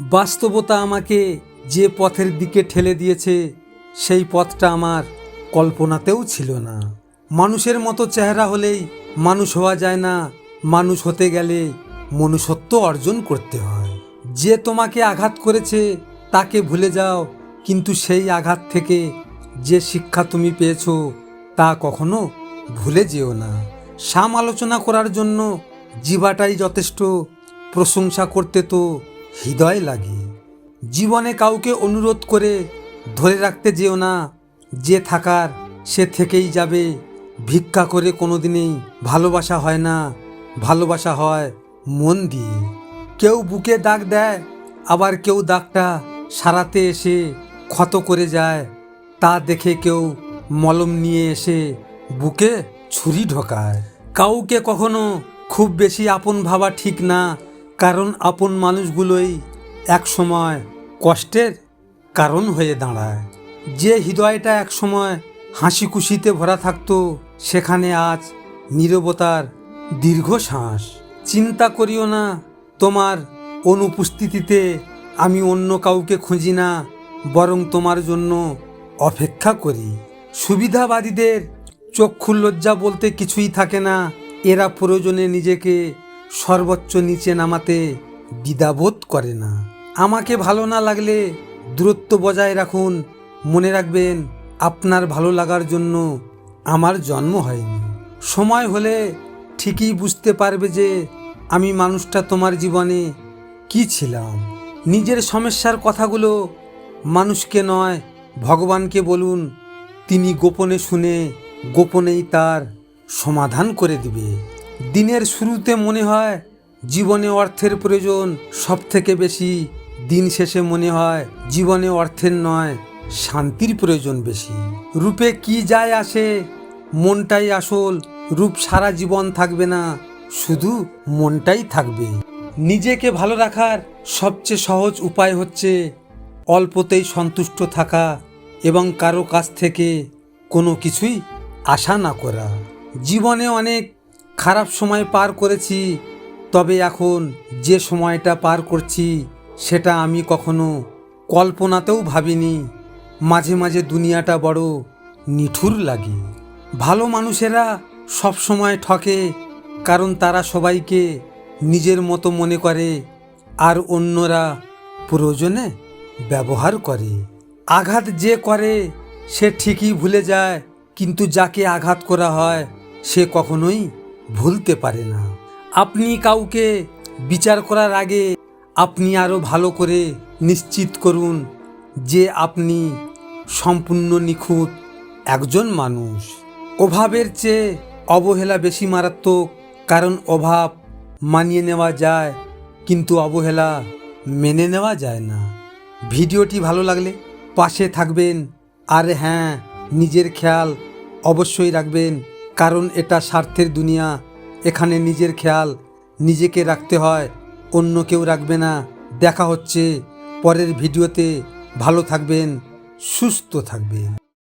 বাস্তবতা আমাকে যে পথের দিকে ঠেলে দিয়েছে সেই পথটা আমার কল্পনাতেও ছিল না। মানুষের মতো চেহারা হলেই মানুষ হওয়া যায় না, মানুষ হতে গেলে মনুষ্যত্ব অর্জন করতে হয়। যে তোমাকে আঘাত করেছে তাকে ভুলে যাও, কিন্তু সেই আঘাত থেকে যে শিক্ষা তুমি পেয়েছো তা কখনো ভুলে যেও না। সমালোচনা করার জন্য জিভাটাই যথেষ্ট, প্রশংসা করতে তো হৃদয় লাগে। জীবনে কাউকে অনুরোধ করে ধরে রাখতে যেও না, যে থাকার সে থেকেই যাবে। ভিক্ষা করে কোনোদিনই ভালোবাসা হয় না, ভালোবাসা হয় মন দিয়ে। কেউ বুকে দাগ দেয়, আবার কেউ দাগটা সারাতে এসে ক্ষত করে যায়। তা দেখে কেউ মলম নিয়ে এসে বুকে ছুরি ঢোকায়। কাউকে কখনো খুব বেশি আপন ভাবা ঠিক না, কারণ আপন মানুষগুলোই একসময় কষ্টের কারণ হয়ে দাঁড়ায়। যে হৃদয়টা একসময় হাসি খুশিতে ভরা থাকতো, সেখানে আজ নীরবতার দীর্ঘশ্বাস। চিন্তা করিও না, তোমার অনুপস্থিতিতে আমি অন্য কাউকে খুঁজি না, বরং তোমার জন্য অপেক্ষা করি। সুবিধাবাদীদের চক্ষু লজ্জা বলতে কিছুই থাকে না। এরা প্রয়োজনে নিজেকে সর্বোচ্চ নিচে নামাতে দ্বিধাবোধ করে না। আমাকে ভালো না লাগলে দূরত্ব বজায় রাখুন। মনে রাখবেন, আপনার ভালো লাগার জন্য আমার জন্ম হয়নি। সময় হলে ঠিকই বুঝতে পারবে যে আমি মানুষটা তোমার জীবনে কি ছিলাম। নিজের সমস্যার কথাগুলো মানুষকে নয়, ভগবানকে বলুন। তিনি গোপনে শুনে গোপনেই তার সমাধান করে দিবে। দিনের শুরুতে মনে হয় জীবনে অর্থের প্রয়োজন সব থেকে বেশি, দিন শেষে মনে হয় জীবনে অর্থের নয়, শান্তির প্রয়োজন বেশি। রূপে কি যায় আসে, মনটাই আসল। রূপ সারা জীবন থাকবে না, শুধু মনটাই থাকবে। নিজেকে ভালো রাখার সবচেয়ে সহজ উপায় হচ্ছে অল্পতেই সন্তুষ্ট থাকা এবং কারো কাছ থেকে কোনো কিছুই আশা না করা। জীবনে অনেক খারাপ সময় পার করেছি, তবে এখন যে সময়টা পার করছি সেটা আমি কখনো কল্পনাতেও ভাবিনি। মাঝে মাঝে দুনিয়াটা বড় নিঠুর লাগে। ভালো মানুষেরা সব সময় ঠকে, কারণ তারা সবাইকে নিজের মতো মনে করে আর অন্যরা প্রয়োজনে ব্যবহার করে। আঘাত যে করে সে ঠিকই ভুলে যায়, কিন্তু যাকে আঘাত করা হয় সে কখনোই ভুলতে পারে না। আপনি কাউকে বিচার করার আগে আপনি আরও ভালো করে নিশ্চিত করুন যে আপনি সম্পূর্ণ নিখুঁত একজন মানুষ। অভাবের চেয়ে অবহেলা বেশি মারাত্মক, কারণ অভাব মানিয়ে নেওয়া যায়, কিন্তু অবহেলা মেনে নেওয়া যায় না। ভিডিওটি ভালো লাগলে পাশে থাকবেন, আর হ্যাঁ, নিজের খেয়াল অবশ্যই রাখবেন, কারণ এটা স্বার্থের দুনিয়া। এখানে নিজের খেয়াল নিজেকে রাখতে হয়, অন্য কেউ রাখবে না। দেখা হচ্ছে পরের ভিডিওতে। ভালো থাকবেন, সুস্থ থাকবেন।